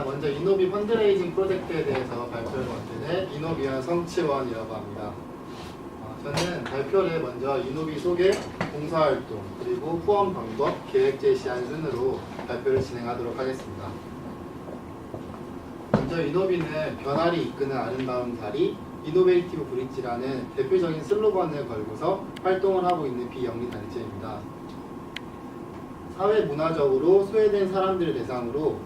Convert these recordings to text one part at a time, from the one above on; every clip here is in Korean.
먼저 이노비 펀드레이징 프로젝트에 대해서 발표를 맡은 이노비원 성치원이라고 합니다. 저는 발표를 먼저 이노비 소개, 봉사활동, 그리고 후원 방법, 계획 제시한 순으로 발표를 진행하도록 하겠습니다. 먼저 이노비는 변화를 이끄는 아름다운 다리, 이노베이티브 브릿지라는 대표적인 슬로건을 걸고서 활동을 하고 있는 비영리 단체입니다. 사회 문화적으로 소외된 사람들을 대상으로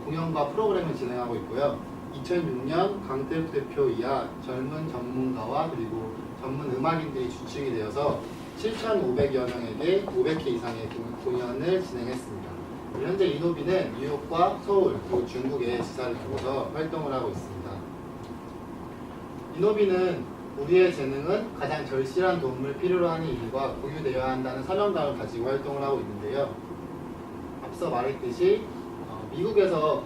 공연과 프로그램을 진행하고 있고요. 2006년 강태욱 대표 이하 젊은 전문가와 그리고 전문 음악인들이 주축이 되어서 7,500여 명에게 500회 이상의 공연을 진행했습니다. 현재 이노비는 뉴욕과 서울 그리고 중국에 지사를 두고서 활동을 하고 있습니다. 이노비는 우리의 재능은 가장 절실한 도움을 필요로 하는 이들과 공유되어야 한다는 사명감을 가지고 활동을 하고 있는데요. 앞서 말했듯이 미국에서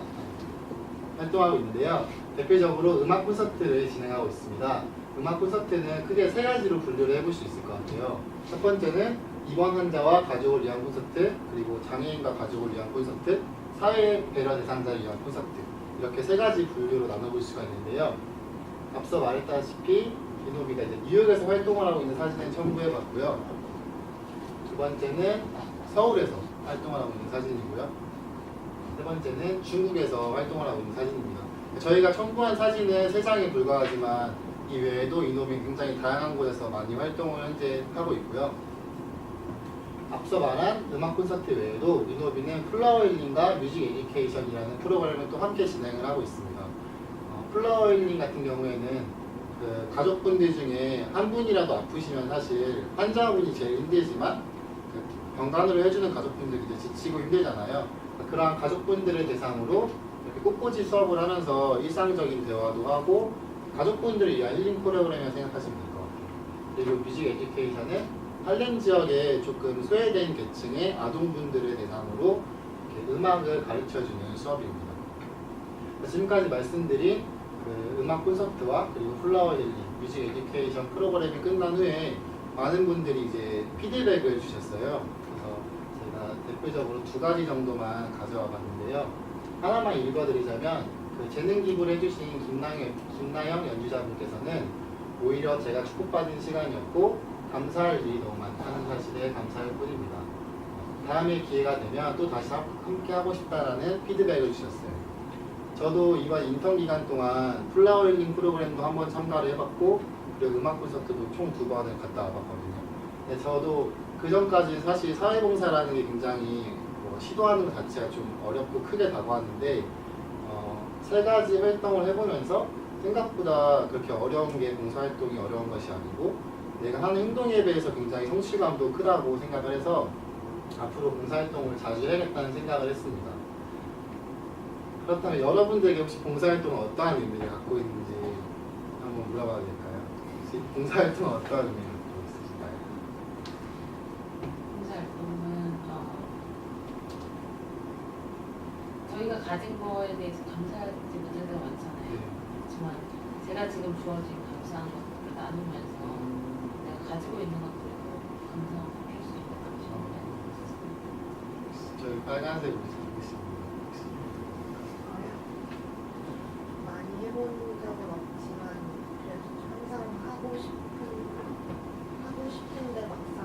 활동하고 있는데요. 대표적으로 음악 콘서트를 진행하고 있습니다. 음악 콘서트는 크게 세 가지로 분류를 해볼 수 있을 것 같아요. 첫 번째는 입원 환자와 가족을 위한 콘서트, 그리고 장애인과 가족을 위한 콘서트, 사회 배려 대상자를 위한 콘서트, 이렇게 세 가지 분류로 나눠볼 수가 있는데요. 앞서 말했다시피 이노비가 이제 뉴욕에서 활동을 하고 있는 사진을 첨부해봤고요. 두 번째는 서울에서 활동을 하고 있는 사진이고요. 세 번째는 중국에서 활동을 하고 있는 사진입니다. 저희가 첨부한 사진은 3장에 불과하지만 이 외에도 이노비는 굉장히 다양한 곳에서 많이 활동을 현재 하고 있고요. 앞서 말한 음악 콘서트 외에도 이노비는 플라워 힐링과 뮤직 에듀케이션이라는 프로그램을 또 함께 진행을 하고 있습니다. 플라워 힐링 같은 경우에는 그 가족분들 중에 한 분이라도 아프시면 사실 환자분이 제일 힘들지만 그 병간호를 해주는 가족분들이 이제 지치고 힘들잖아요. 그러한 가족분들을 대상으로 이렇게 꽃꽂이 수업을 하면서 일상적인 대화도 하고 가족분들을 위한 힐링 프로그램이라고 생각하시면 될 것 같아요. 그리고 뮤직 에듀케이션은 할렘 지역의 조금 소외된 계층의 아동분들을 대상으로 이렇게 음악을 가르쳐주는 수업입니다. 지금까지 말씀드린 그 음악 콘서트와 그리고 플라워 힐링, 뮤직 에듀케이션 프로그램이 끝난 후에 많은 분들이 이제 피드백을 주셨어요. 그래서 제가 대표적으로 2가지 정도만 가져와 봤는데요. 하나만 읽어드리자면 그 재능 기부를 해주신 김나영 연주자분께서는 오히려 제가 축복받은 시간이었고 감사할 일이 너무 많다는 사실에 감사할 뿐입니다. 다음에 기회가 되면 또 다시 함께 하고 싶다라는 피드백을 주셨어요. 저도 이번 인턴 기간 동안 플라워 힐링 프로그램도 한번 참가를 해봤고 그리고 음악 콘서트도 총 2번을 갔다 와봤거든요. 근데 저도 그 전까지 사실 사회봉사라는 게 굉장히 시도하는 것 자체가 좀 어렵고 크게 다가왔는데 3가지 활동을 해보면서 생각보다 그렇게 어려운 게 봉사활동이 어려운 것이 아니고 내가 하는 행동에 비해서 굉장히 성취감도 크다고 생각을 해서 앞으로 봉사활동을 자주 해야겠다는 생각을 했습니다. 그렇다면 여러분들에게 혹시 봉사활동은 어떠한 의미를 갖고 있는지 한번 물어봐도 될까요? 혹시 봉사활동은 어떠한 의미를 갖고 있으신가요? 봉사활동은 저희가 가진 거에 대해서 감사하지 못할 때가 많잖아요. 네. 그렇지만 제가 지금 주어진 감사한 것들을 나누면서 내가 가지고 있는 것들도 감사하고 줄 수 있는 방식입니다. 저희 빨간색으로 있습니다. 많이 해본 적은 없지만 그래도 항상 하고 싶은데 막상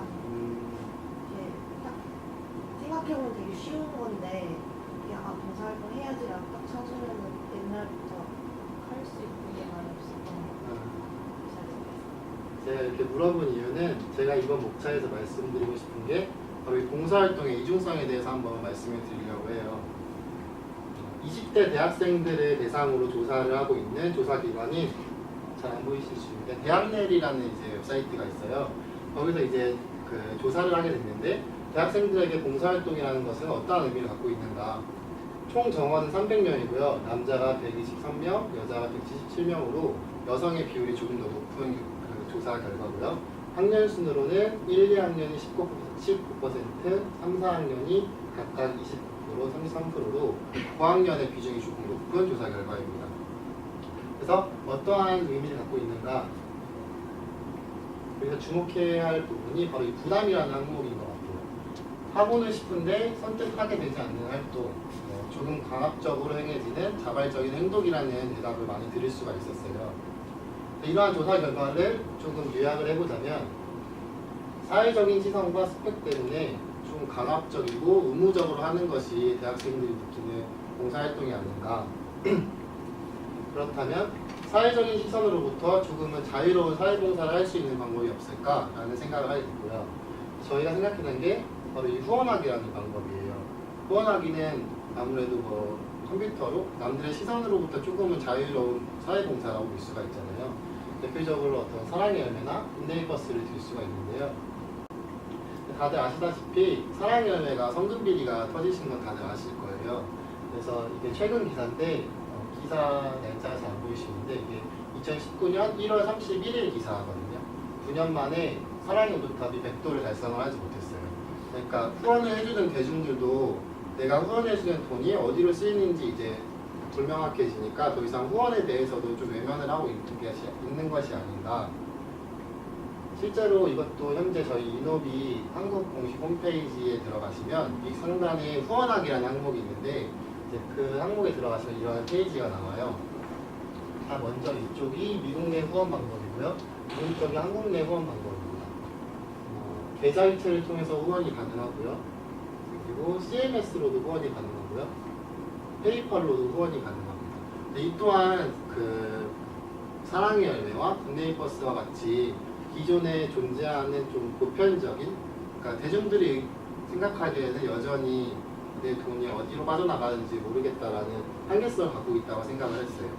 이렇게 딱 생각해보면 되게 쉬운 건데 이게 봉사활동 해야지라고 딱 찾으면은 옛날부터 할 수 있는 게 많이 없었던 것 같아요. 제가 이렇게 물어본 이유는 제가 이번 목차에서 말씀드리고 싶은 게 바로 이 봉사활동의 이중성에 대해서 한번 말씀을 드리려고 해요. 20대 대학생들을 대상으로 조사를 하고 있는 조사기관이 잘 안 보이실 수 있는데 대학넬이라는 이제 웹사이트가 있어요. 거기서 이제 그 조사를 하게 됐는데 대학생들에게 봉사활동이라는 것은 어떠한 의미를 갖고 있는가. 총 정원은 300명이고요. 남자가 123명, 여자가 177명으로 여성의 비율이 조금 더 높은 그 조사 결과고요. 학년 순으로는 1, 2학년이 19%, 3, 4학년이 각각 20%, 33%로 고학년의 비중이 조금 높은 조사 결과입니다. 그래서 어떠한 의미를 갖고 있는가? 우리가 주목해야 할 부분이 바로 이 부담이라는 항목인 것 같아요. 하고는 싶은데 선택하게 되지 않는 활동, 조금 강압적으로 행해지는 자발적인 행동이라는 대답을 많이 들을 수가 있었어요. 이러한 조사 결과를 조금 요약을 해보자면 사회적인 시선과 스펙 때문에 좀 강압적이고 의무적으로 하는 것이 대학생들이 느끼는 봉사활동이 아닌가. 그렇다면 사회적인 시선으로부터 조금은 자유로운 사회봉사를 할 수 있는 방법이 없을까라는 생각을 하게 됐고요. 저희가 생각해낸 게 바로 이 후원하기라는 방법이에요. 후원하기는 아무래도 뭐 컴퓨터로 남들의 시선으로부터 조금은 자유로운 사회봉사라고 볼 수가 있잖아요. 대표적으로 어떤 사랑의 열매나 인네이버스를 들 수가 있는데요. 다들 아시다시피 사랑의 열매가 성금 비리가 터지신 건 다들 아실 거예요. 그래서 이게 최근 기사인데 기사 날짜가 잘 안 보이시는데 이게 2019년 1월 31일 기사거든요. 9년 만에 사랑의 도탑이 100도를 달성을 하지 못했어요. 그러니까 후원을 해주는 대중들도 내가 후원해주는 돈이 어디로 쓰이는지 이제 불명확해지니까 더 이상 후원에 대해서도 좀 외면을 하고 있는 것이 아닌가. 실제로 이것도 현재 저희 이노비 한국 공식 홈페이지에 들어가시면 이 상단에 후원하기라는 항목이 있는데 이제 그 항목에 들어가시면 이런 페이지가 나와요. 먼저 이쪽이 미국 내 후원 방법이고요. 오른쪽이 한국 내 후원 방법입니다. 계좌이체를 통해서 후원이 가능하고요. 그리고 CMS로도 후원이 가능하고요. 페이팔로도 후원이 가능합니다. 이 또한 그 사랑의 열매와 굿네이버스와 같이 기존에 존재하는 좀 보편적인, 그러니까 대중들이 생각하기에는 여전히 내 돈이 어디로 빠져나가는지 모르겠다라는 한계성을 갖고 있다고 생각을 했어요.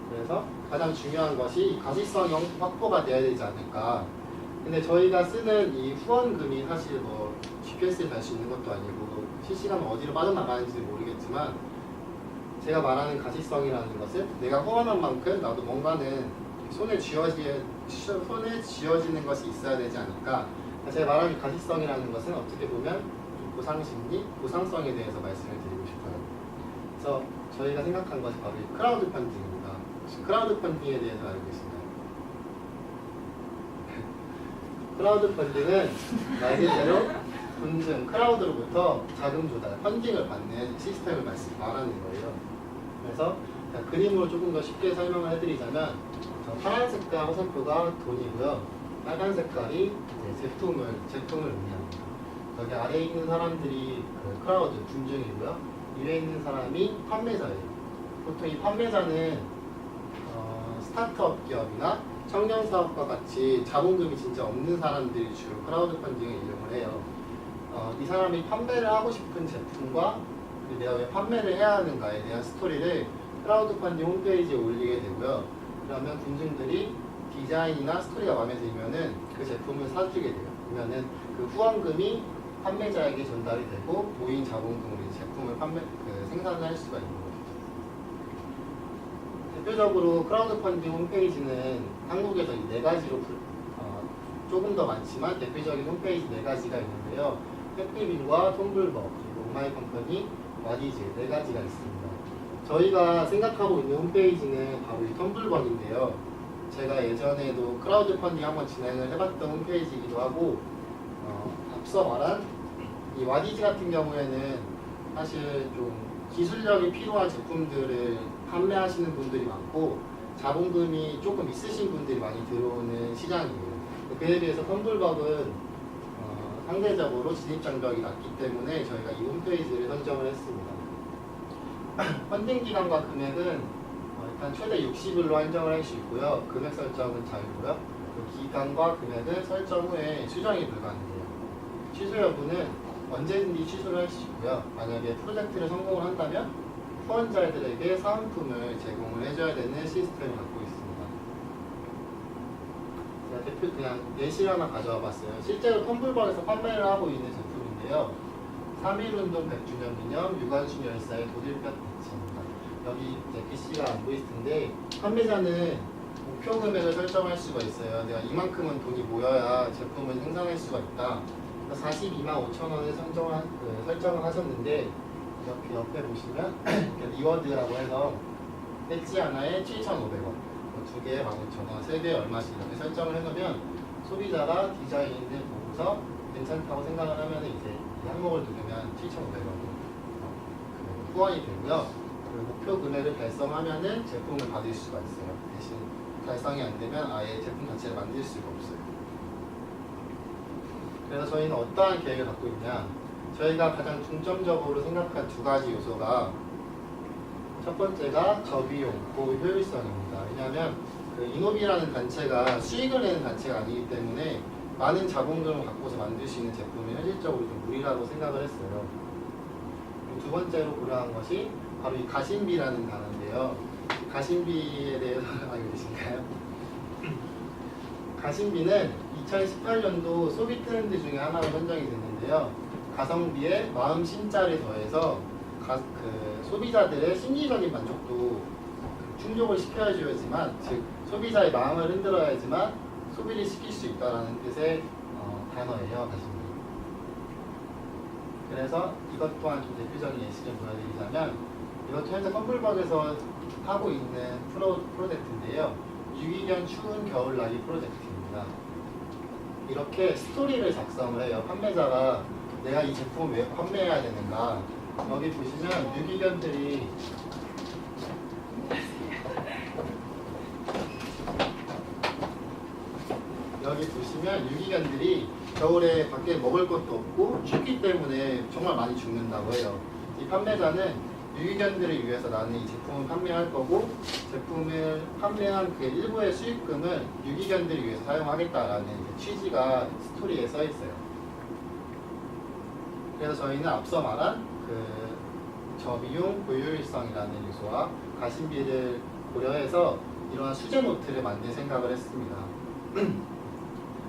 그래서 가장 중요한 것이 가시성이 확보가 돼야 되지 않을까. 근데 저희가 쓰는 이 후원금이 사실 뭐 GPS에 달 수 있는 것도 아니고 실시간으로 어디로 빠져나가는지 모르겠지만 제가 말하는 가시성이라는 것은 내가 후원한 만큼 나도 뭔가는 손에 쥐어지는 것이 있어야 되지 않을까. 제가 말하는 가시성이라는 것은 어떻게 보면 보상심리, 보상성에 대해서 말씀을 드리고 싶어요. 그래서 저희가 생각한 것이 바로 이 크라우드 펀딩입니다. 혹시 크라우드 펀딩에 대해서 알고 계신가요? 크라우드 펀딩은 말 그대로 군중, 크라우드로부터 자금 조달, 펀딩을 받는 시스템을 말하는 거예요. 그래서 그림으로 조금 더 쉽게 설명을 해드리자면 파란 색깔 화살표가 돈이고요. 빨간 색깔이 이제 제품을 의미합니다. 여기 아래에 있는 사람들이 그 크라우드, 군중이고요. 위에 있는 사람이 판매자예요. 보통 이 판매자는 스타트업 기업이나 청년 사업과 같이 자본금이 진짜 없는 사람들이 주로 크라우드 펀딩을 이용을 해요. 이 사람이 판매를 하고 싶은 제품과 내가 왜 판매를 해야 하는가에 대한 스토리를 크라우드 펀딩 홈페이지에 올리게 되고요. 그러면 군중들이 디자인이나 스토리가 마음에 들면은 그 제품을 사주게 돼요. 그러면은 그 후원금이 판매자에게 전달이 되고 모인 자본금으로 제품을 생산을 할 수가 있는 거죠. 대표적으로 크라우드 펀딩 홈페이지는 한국에서 이 4가지로 조금 더 많지만 대표적인 홈페이지 4가지가 있는데요. 해피빈과 톰블벅, 그리고 오마이컴퍼니, 와디즈 4가지가 있습니다. 저희가 생각하고 있는 홈페이지는 바로 이 텀블벅인데요. 제가 예전에도 크라우드 펀딩 한번 진행을 해봤던 홈페이지이기도 하고 앞서 말한 이 와디즈 같은 경우에는 사실 좀 기술력이 필요한 제품들을 판매하시는 분들이 많고 자본금이 조금 있으신 분들이 많이 들어오는 시장이에요. 그에 비해서 텀블벅은 상대적으로 진입장벽이 낮기 때문에 저희가 이 홈페이지를 선정을 했습니다. 펀딩 기간과 금액은 일단 최대 60일로 한정을 할 수 있고요. 금액 설정은 자유고요. 그 기간과 금액은 설정 후에 수정이 불가능해요. 취소 여부는 언제든지 취소를 할 수 있고요. 만약에 프로젝트를 성공을 한다면 후원자들에게 사은품을 제공을 해줘야 되는 시스템을 갖고 있습니다. 제가 대표 그냥 예시를 하나 가져와 봤어요. 실제로 텀블벅에서 판매를 하고 있는 제품인데요. 3.1운동 100주년 기념 유관순 열사의 도들볕 배치입니다. 여기 이제 글씨가 안 보일 텐데 판매자는 목표 금액을 설정할 수가 있어요. 내가 이만큼은 돈이 모여야 제품을 생산할 수가 있다. 42만 5천 원을 설정을 하셨는데 이렇게 옆에 보시면 리워드라고 해서 배지 하나에 7,500원, 2개에 15,000원, 3개에 얼마씩 이렇게 설정을 해놓으면 소비자가 디자인을 보고서 괜찮다고 생각을 하면 이제 이 항목을 누르면 7,500원이 후원이 되고요. 그리고 목표 금액을 달성하면은 제품을 받을 수가 있어요. 대신 달성이 안 되면 아예 제품 자체를 만들 수가 없어요. 그래서 저희는 어떠한 계획을 갖고 있냐? 저희가 가장 중점적으로 생각한 두 가지 요소가 첫 번째가 저비용, 고효율성입니다. 왜냐하면 그 이노비라는 단체가 수익을 내는 단체가 아니기 때문에 많은 자본금을 갖고서 만들 수 있는 제품이 현실적으로 좀 무리라고 생각을 했어요. 그리고 두 번째로 고려한 것이 바로 이 가심비라는 단어인데요. 가심비에 대해서 알고 계신가요? 가심비는 2018년도 소비 트렌드 중에 하나로 선정이 됐는데요. 가성비에 마음 신자를 더해서 그 소비자들의 심리적인 만족도 충족을 시켜줘야지만, 즉 소비자의 마음을 흔들어야지만 소비를 시킬 수 있다는 뜻의 단어예요. 가심비. 그래서 이것 또한 좀 대표적인 예시를 보여드리자면, 이것도 현재 컴플벅에서 하고 있는 프로젝트인데요. 유기견 추운 겨울나기 프로젝트입니다. 이렇게 스토리를 작성을 해요. 판매자가 내가 이 제품을 왜 판매해야 되는가. 여기 보시면 유기견들이 겨울에 밖에 먹을 것도 없고 춥기 때문에 정말 많이 죽는다고 해요. 이 판매자는 유기견들을 위해서 나는 이 제품을 판매할 거고, 제품을 판매한 그 일부의 수익금을 유기견들을 위해서 사용하겠다라는 취지가 스토리에 써 있어요. 그래서 저희는 앞서 말한 그 저비용 고효율성이라는 요소와 가심비를 고려해서 이러한 수제 노트를 만들 생각을 했습니다.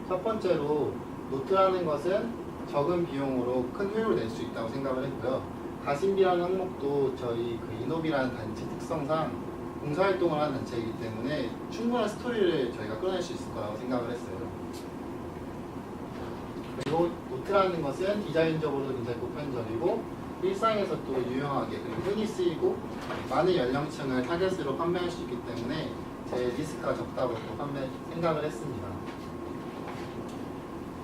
첫 번째로, 노트라는 것은 적은 비용으로 큰 효율을 낼 수 있다고 생각을 했고요. 가심비라는 항목도 저희 그 이노비라는 단체 특성상 봉사활동을 하는 단체이기 때문에 충분한 스토리를 저희가 끌어낼 수 있을 거라고 생각을 했어요. 그리고 노트라는 것은 디자인적으로도 굉장히 보편적이고 일상에서 또 유용하게 그리고 흔히 쓰이고 많은 연령층을 타겟으로 판매할 수 있기 때문에 제 리스크가 적다고 또 생각을 했습니다.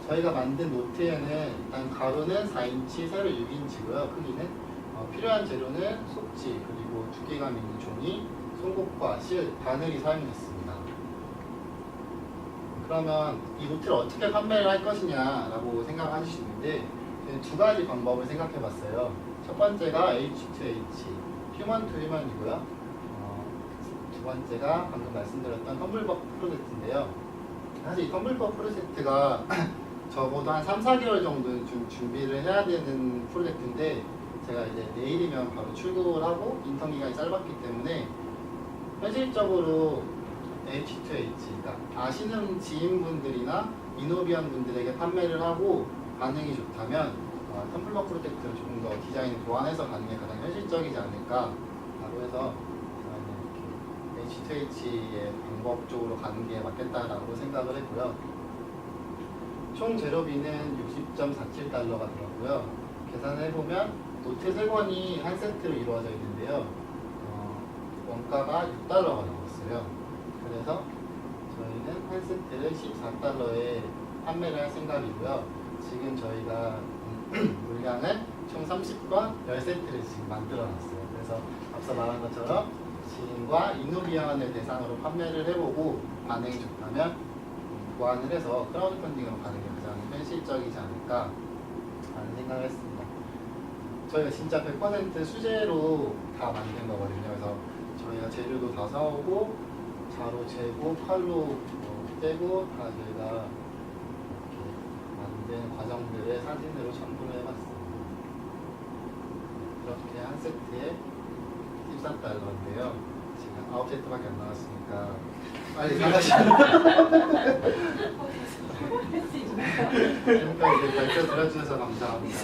저희가 만든 노트에는 일단 가로는 4인치, 세로 6인치고요. 크기는 필요한 재료는 속지, 그리고 두께감 있는 종이, 송곳과 실, 바늘이 사용됐습니다. 그러면 이 노트를 어떻게 판매를 할 것이냐라고 생각하실 수 있는데, 저는 두 가지 방법을 생각해 봤어요. 첫 번째가 H2H, 휴먼 투 휴먼이고요. 두 번째가 방금 말씀드렸던 텀블벅 프로젝트인데요. 사실 이 텀블벅 프로젝트가 적어도 한 3, 4개월 정도는 좀 준비를 해야 되는 프로젝트인데, 제가 이제 내일이면 바로 출국을 하고 인턴 기간이 짧았기 때문에 현실적으로 H2H, 그러니까 아시는 지인분들이나 이노비언 분들에게 판매를 하고 반응이 좋다면 텀블벅 프로젝트를 조금 더 디자인을 보완해서 가는 게 가장 현실적이지 않을까라고 해서 H2H의 방법 쪽으로 가는 게 맞겠다라고 생각을 했고요. 총 재료비는 60.47달러가 들었고요. 계산을 해보면 노트 3권이 한 세트로 이루어져 있는데요. 원가가 6달러가 나왔어요. 그래서 저희는 한 세트를 14달러에 판매를 할 생각이고요. 지금 저희가 물량을 총 30권 10세트를 지금 만들어 놨어요. 그래서 앞서 말한 것처럼 지인과 이노비언을 대상으로 판매를 해보고 반응이 좋다면 보완을 해서 크라우드 펀딩으로 가는 게 가장 현실적이지 않을까 라는 생각을 했습니다. 저희가 진짜 100% 수제로 다 만든 거거든요. 그래서 저희가 재료도 다 사오고 자로 재고 칼로 떼고 다 저희가 이렇게 만든 과정들을 사진으로 첨부를 해봤습니다. 이렇게 한 세트에 14달러인데요. 지금 9세트밖에 안 나왔으니까 빨리 사가시면 지금까지 발표 들어주셔서 감사합니다.